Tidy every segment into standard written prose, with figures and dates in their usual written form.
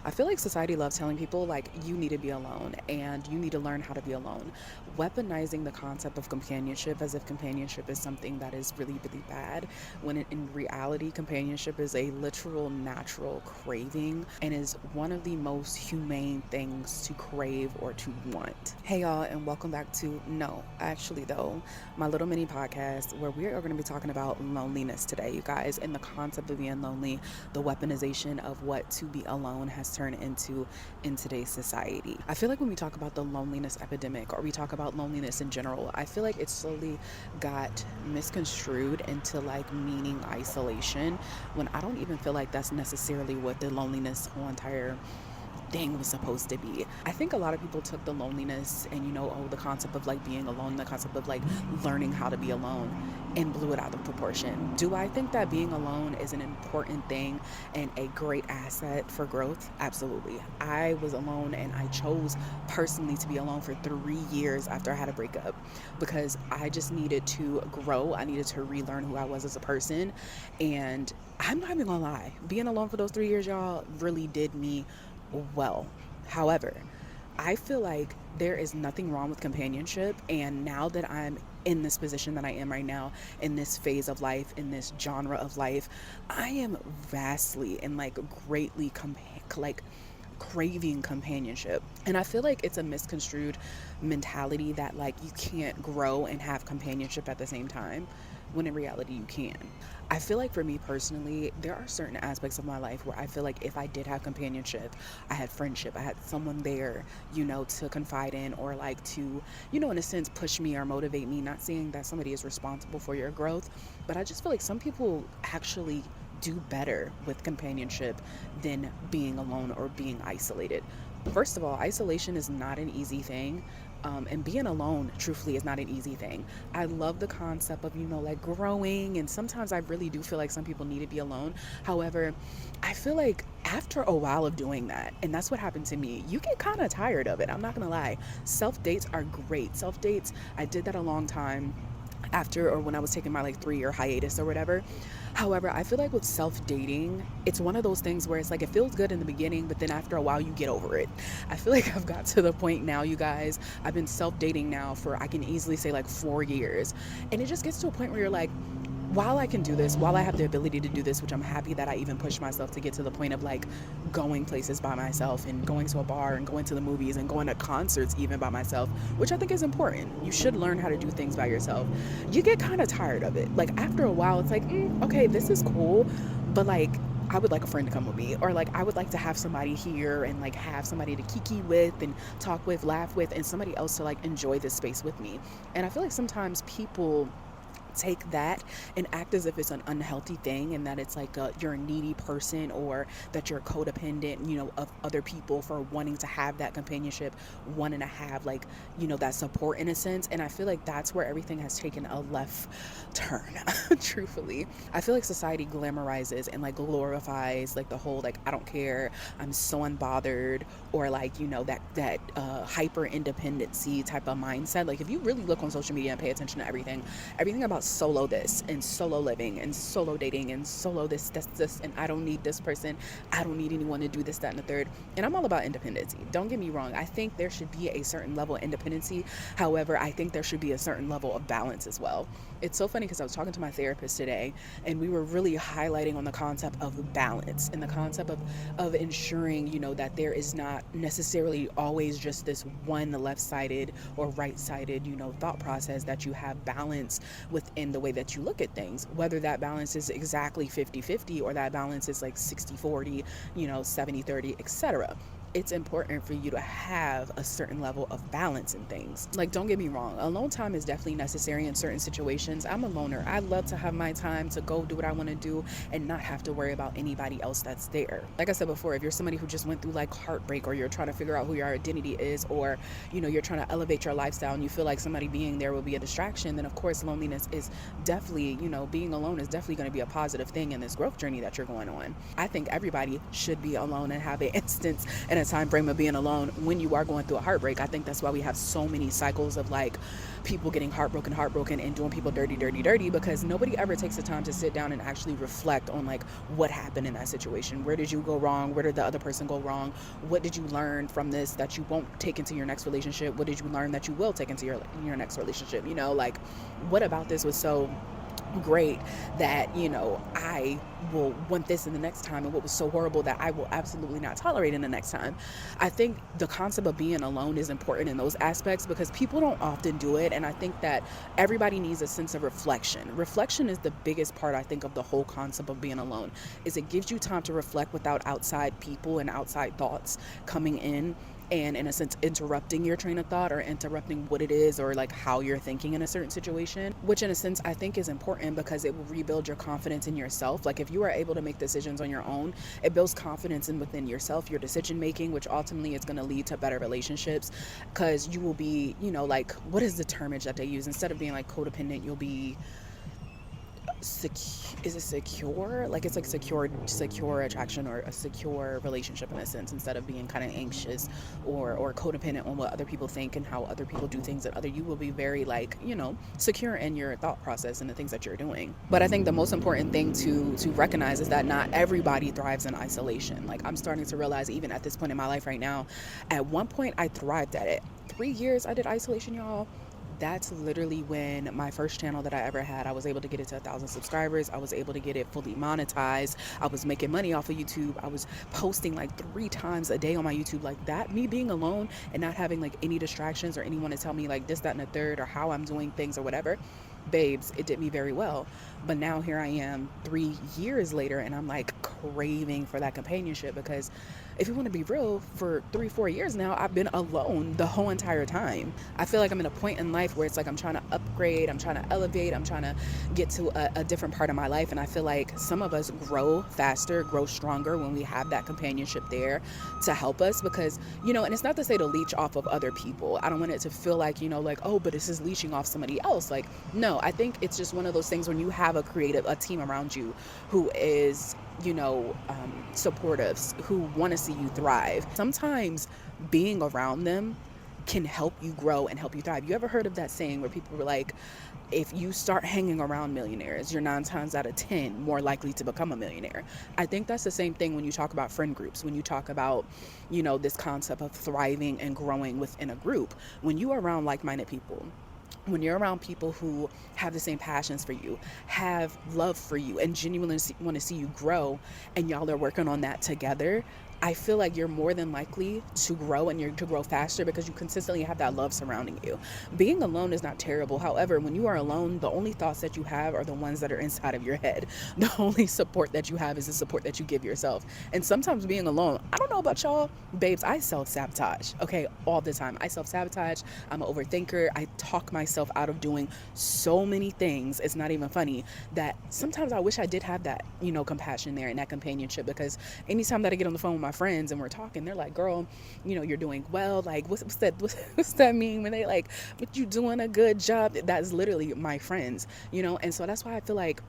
I feel like society loves telling people like you need to be alone and you need to learn how to be alone, weaponizing the concept of companionship as if companionship is something that is really, really bad, when in reality, companionship is a literal natural craving and is one of the most humane things to crave or to want. Hey, y'all, and welcome back to No Actually Tho, my little mini podcast where we are going to be talking about loneliness today, you guys, and the concept of being lonely, the weaponization of what to be alone has turned into in today's society. I feel like when we talk about the loneliness epidemic or we talk about loneliness in general, I feel like it slowly got misconstrued into like meaning isolation when I don't even feel like that's necessarily what the loneliness whole entire thing was supposed to be. I think a lot of people took the loneliness and, the concept of like being alone, the concept of like learning how to be alone, and blew it out of proportion. Do I think that being alone is an important thing and a great asset for growth? Absolutely. I was alone and I chose personally to be alone for 3 years after I had a breakup because I just needed to grow. I needed to relearn who I was as a person. And I'm not even gonna lie, being alone for those 3 years, y'all, really did me well. However, I feel like there is nothing wrong with companionship. And now that I'm in this position that I am right now, in this phase of life, in this genre of life, I am vastly and like greatly like craving companionship. And I feel like it's a misconstrued mentality that like you can't grow and have companionship at the same time, when in reality you can. I feel like for me personally, there are certain aspects of my life where I feel like if I did have companionship, I had friendship, I had someone there, to confide in or like to, in a sense, push me or motivate me. Not saying that somebody is responsible for your growth, but I just feel like some people actually do better with companionship than being alone or being isolated. First of all, isolation is not an easy thing. And being alone, truthfully, is not an easy thing. I love the concept of, like growing. And sometimes I really do feel like some people need to be alone. However, I feel like after a while of doing that, and that's what happened to me, you get kind of tired of it. I'm not going to lie. Self dates are great. Self dates, I did that a long time after or when I was taking my like 3 year hiatus or whatever. However, I feel like with self dating, it's one of those things where it's like it feels good in the beginning, but then after a while you get over it. I feel like I've got to the point now, you guys. I've been self dating now for, I can easily say, like 4 years. And it just gets to a point where you're like, while I can do this, while I have the ability to do this, which I'm happy that I even push myself to get to the point of like going places by myself and going to a bar and going to the movies and going to concerts even by myself, which I think is important. You should learn how to do things by yourself. You get kind of tired of it. Like after a while, it's like, okay, this is cool, but like I would like a friend to come with me, or like I would like to have somebody here and like have somebody to kiki with and talk with, laugh with, and somebody else to like enjoy this space with me. And I feel like sometimes people take that and act as if it's an unhealthy thing and that it's like you're a needy person or that you're codependent, of other people for wanting to have that companionship, wanting to have like, that support in a sense. And I feel like that's where everything has taken a left turn. Truthfully, I feel like society glamorizes and like glorifies like the whole like I don't care, I'm so unbothered, or like that hyper independency type of mindset. Like if you really look on social media and pay attention to everything about solo this and solo living and solo dating and solo this, and I don't need this person, I don't need anyone to do this, that, and the third. And I'm all about independency. Don't get me wrong. I think there should be a certain level of independency. However, I think there should be a certain level of balance as well. It's so funny because I was talking to my therapist today and we were really highlighting on the concept of balance and the concept of ensuring, that there is not necessarily always just this one left-sided or right-sided, thought process, that you have balance within the way that you look at things, whether that balance is exactly 50-50 or that balance is like 60-40, 70-30, etc. It's important for you to have a certain level of balance in things. Like, don't get me wrong, alone time is definitely necessary in certain situations. I'm a loner. I love to have my time to go do what I want to do and not have to worry about anybody else that's there. Like I said before, if you're somebody who just went through like heartbreak, or you're trying to figure out who your identity is, or you're trying to elevate your lifestyle and you feel like somebody being there will be a distraction, then of course loneliness is definitely, being alone is definitely going to be a positive thing in this growth journey that you're going on. I think everybody should be alone and have an instance and a time frame of being alone when you are going through a heartbreak. I think that's why we have so many cycles of like people getting heartbroken and doing people dirty, because nobody ever takes the time to sit down and actually reflect on like what happened in that situation. Where did you go wrong? Where did the other person go wrong? What did you learn from this that you won't take into your next relationship? What did you learn that you will take into your next relationship? You know, like what about this was so great that, you know, I will want this in the next time, and what was so horrible that I will absolutely not tolerate in the next time. I think the concept of being alone is important in those aspects because people don't often do it, and I think that everybody needs a sense of reflection is the biggest part, I think, of the whole concept of being alone. Is it gives you time to reflect without outside people and outside thoughts coming in and, in a sense, interrupting your train of thought or interrupting what it is or like how you're thinking in a certain situation, which in a sense I think is important because it will rebuild your confidence in yourself. Like if you are able to make decisions on your own, it builds confidence in within yourself, your decision making, which ultimately is going to lead to better relationships because you will be, you know, like, what is the termage that they use? Instead of being like codependent, you'll be is it secure? Like it's like secure attraction or a secure relationship in a sense, instead of being kind of anxious or codependent on what other people think and how other people do things. And other, you will be very like, you know, secure in your thought process and the things that you're doing. But I think the most important thing to recognize is that not everybody thrives in isolation. Like I'm starting to realize even at this point in my life right now, at one point I thrived at it. 3 years I did isolation, y'all. That's literally when my first channel that I ever had, I was able to get it to 1,000 subscribers. I was able to get it fully monetized. I was making money off of YouTube. I was posting like 3 times a day on my YouTube. Like that, me being alone and not having like any distractions or anyone to tell me like this, that, and the third, or how I'm doing things or whatever, babes, it did me very well. But now here I am 3 years later and I'm like craving for that companionship because if you want to be real, for 3-4 years now, I've been alone the whole entire time. I feel like I'm in a point in life where it's like I'm trying to upgrade, I'm trying to elevate, I'm trying to get to a different part of my life. And I feel like some of us grow faster, grow stronger when we have that companionship there to help us because, you know, and it's not to say to leech off of other people. I don't want it to feel like, you know, like, oh, but this is leeching off somebody else. Like, no, I think it's just one of those things when you have a team around you who is, you know, supportive, who want to see you thrive. Sometimes being around them can help you grow and help you thrive. You ever heard of that saying where people were like, if you start hanging around millionaires, you're 9 times out of 10 more likely to become a millionaire. I think that's the same thing when you talk about friend groups, when you talk about, you know, this concept of thriving and growing within a group. When you are around like-minded people, when you're around people who have the same passions for you, have love for you, and genuinely want to see you grow, and y'all are working on that together, I feel like you're more than likely to grow, and you're to grow faster because you consistently have that love surrounding you. Being alone is not terrible. However, when you are alone, the only thoughts that you have are the ones that are inside of your head. The only support that you have is the support that you give yourself. And sometimes being alone, I don't know about y'all, babes, I self-sabotage, okay, all the time. I self-sabotage. I'm an overthinker. I talk myself out of doing so many things. It's not even funny that sometimes I wish I did have that, you know, compassion there and that companionship, because anytime that I get on the phone with my friends and we're talking, they're like, girl, you know, you're doing well. Like, what's that mean when they like, but you doing a good job? That's literally my friends, you know? And so that's why I feel like,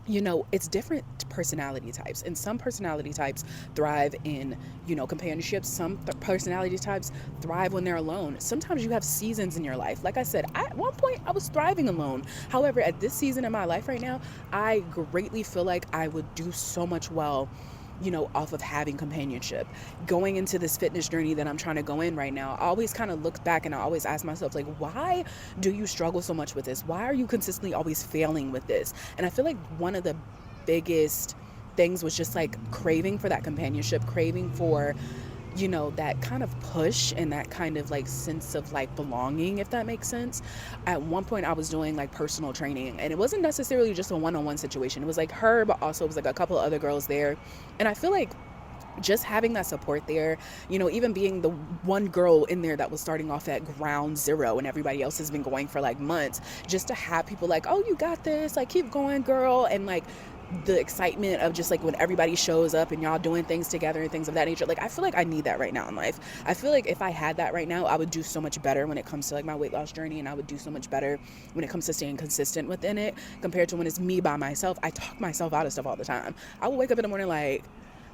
you know, it's different personality types, and some personality types thrive in, you know, companionship. Some personality types thrive when they're alone. Sometimes you have seasons in your life. Like I said, at one point I was thriving alone. However, at this season in my life right now, I greatly feel like I would do so much well, you know, off of having companionship. Going into this fitness journey that I'm trying to go in right now, I always kind of look back and I always ask myself, like, why do you struggle so much with this? Why are you consistently always failing with this? And I feel like one of the biggest things was just like craving for that companionship, craving for, you know, that kind of push and that kind of like sense of like belonging, if that makes sense. At one point I was doing like personal training, and it wasn't necessarily just a one-on-one situation. It was like her, but also it was like a couple of other girls there. And I feel like just having that support there, you know, even being the one girl in there that was starting off at ground zero and everybody else has been going for like months, just to have people like, oh, you got this, like, keep going, girl. And like the excitement of just like when everybody shows up and y'all doing things together and things of that nature. Like, I feel like I need that right now in life. I feel like if I had that right now, I would do so much better when it comes to like my weight loss journey, and I would do so much better when it comes to staying consistent within it, compared to when it's me by myself. I talk myself out of stuff all the time. I will wake up in the morning like,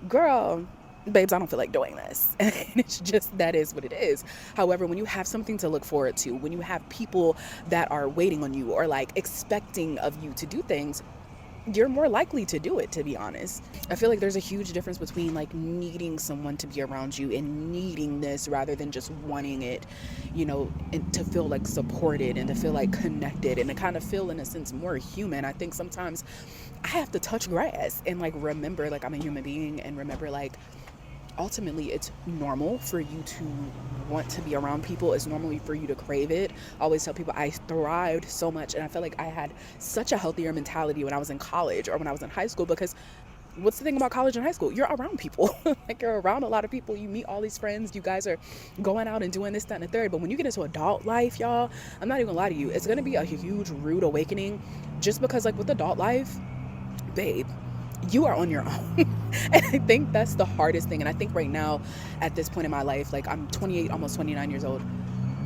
girl, babes, I don't feel like doing this. And it's just, that is what it is. However, when you have something to look forward to, when you have people that are waiting on you or like expecting of you to do things, you're more likely to do it, to be honest. I feel like there's a huge difference between like needing someone to be around you and needing this rather than just wanting it, and to feel like supported and to feel like connected and to kind of feel in a sense more human. I think sometimes I have to touch grass and like remember like I'm a human being, and remember like ultimately it's normal for you to want to be around people. It's normal for you to crave it. I always tell people I thrived so much, and I feel like I had such a healthier mentality when I was in college or when I was in high school, because what's the thing about college and high school? You're around people. Like, you're around a lot of people. You meet all these friends. You guys are going out and doing this, that, and the third. But when you get into adult life, y'all, I'm not even gonna lie to you, it's gonna be a huge rude awakening, just because like with adult life, babe, you are on your own. And I think that's the hardest thing. And I think right now, at this point in my life, like I'm 28, almost 29 years old,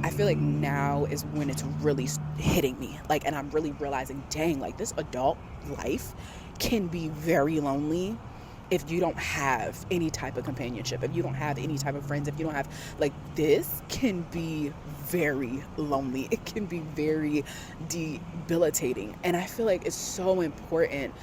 I feel like now is when it's really hitting me. Like, and I'm really realizing, dang, like this adult life can be very lonely if you don't have any type of companionship, if you don't have any type of friends, if you don't have, like, this can be very lonely. It can be very debilitating. And I feel like it's so important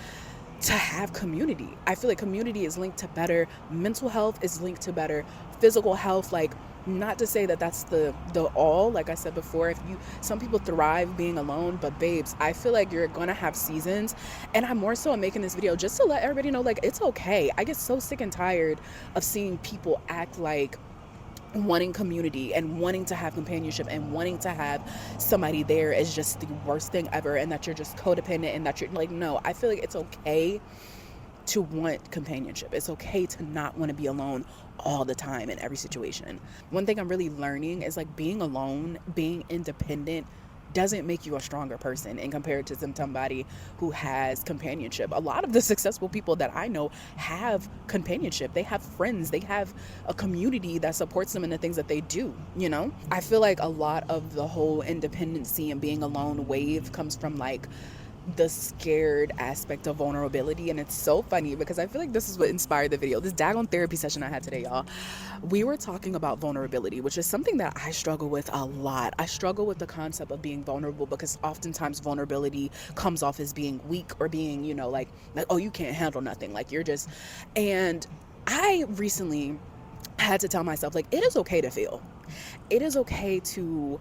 to have community. I feel like community is linked to better mental health, is linked to better physical health. Like, not to say that that's the all, like I said before, some people thrive being alone, but babes, I feel like you're gonna have seasons. And I'm more so making this video just to let everybody know, like, it's okay. I get so sick and tired of seeing people act like wanting community and wanting to have companionship and wanting to have somebody there is just the worst thing ever, and that you're just codependent, and that you're like, no. I feel like it's okay to want companionship. It's okay to not want to be alone all the time in every situation. One thing I'm really learning is like being alone, being independent doesn't make you a stronger person in compared to somebody who has companionship. A lot of the successful people that I know have companionship. They have friends. They have a community that supports them in the things that they do, I feel like a lot of the whole independency and being alone wave comes from like the scared aspect of vulnerability. And it's so funny because I feel like this is what inspired the video. This daggone therapy session I had today, y'all, we were talking about vulnerability, which is something that I struggle with a lot. I struggle with the concept of being vulnerable because oftentimes vulnerability comes off as being weak or being, like, oh, you can't handle nothing. Like, you're just, and I recently had to tell myself, like, it is okay to feel. It is okay to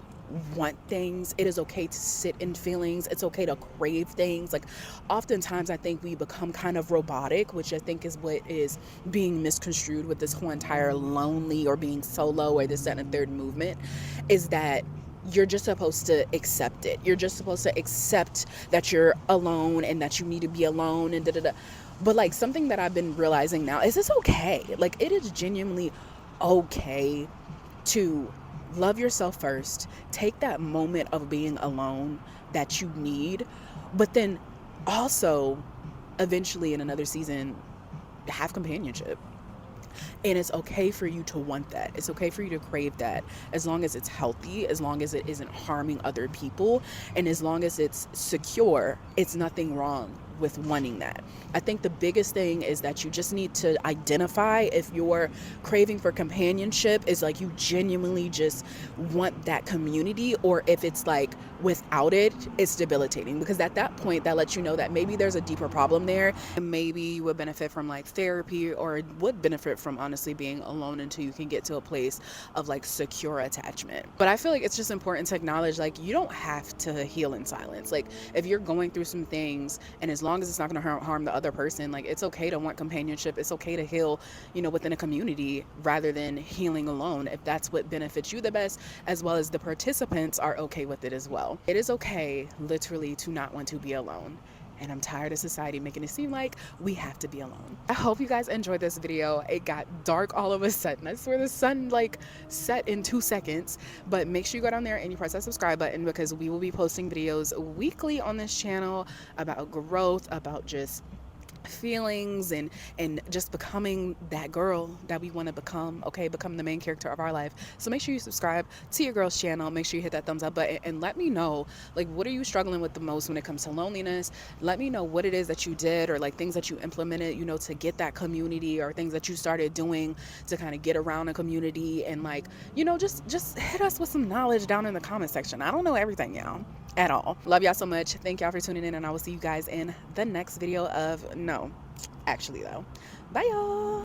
want things. It is okay to sit in feelings. It's okay to crave things. Like, oftentimes I think we become kind of robotic, which I think is what is being misconstrued with this whole entire lonely or being solo or this, that, and third movement, is that you're just supposed to accept it. You're just supposed to accept that you're alone and that you need to be alone and da-da-da. But like, something that I've been realizing now is it's okay. Like, it is genuinely okay to love yourself first, take that moment of being alone that you need, but then also eventually in another season have companionship. And it's okay for you to want that. It's okay for you to crave that, as long as it's healthy, as long as it isn't harming other people, and as long as it's secure. It's nothing wrong with wanting that. I think the biggest thing is that you just need to identify if your craving for companionship is like you genuinely just want that community, or if it's like without it, it's debilitating. Because at that point, that lets you know that maybe there's a deeper problem there, and maybe you would benefit from like therapy, or would benefit from honestly being alone until you can get to a place of like secure attachment. But I feel like it's just important to acknowledge, like, you don't have to heal in silence. Like, if you're going through some things, and as long as it's not going to harm the other person, like, it's okay to want companionship. It's okay to heal, within a community rather than healing alone, if that's what benefits you the best, as well as the participants are okay with it as well. It is okay, literally, to not want to be alone. And I'm tired of society making it seem like we have to be alone. I hope you guys enjoyed this video. It got dark all of a sudden. I swear the sun like set in 2 seconds. But make sure you go down there and you press that subscribe button, because we will be posting videos weekly on this channel about growth, about just feelings and just becoming that girl that we want to become. Okay, become the main character of our life. So make sure you subscribe to your girl's channel. Make sure you hit that thumbs up button and let me know, like, what are you struggling with the most when it comes to loneliness. Let me know what it is that you did, or like things that you implemented, you know, to get that community, or things that you started doing to kind of get around a community. And like, you know, just hit us with some knowledge down in the comment section. I don't know everything, y'all, at all. Love y'all so much. Thank y'all for tuning in, and I will see you guys in the next video of No Actually Though. Bye, y'all.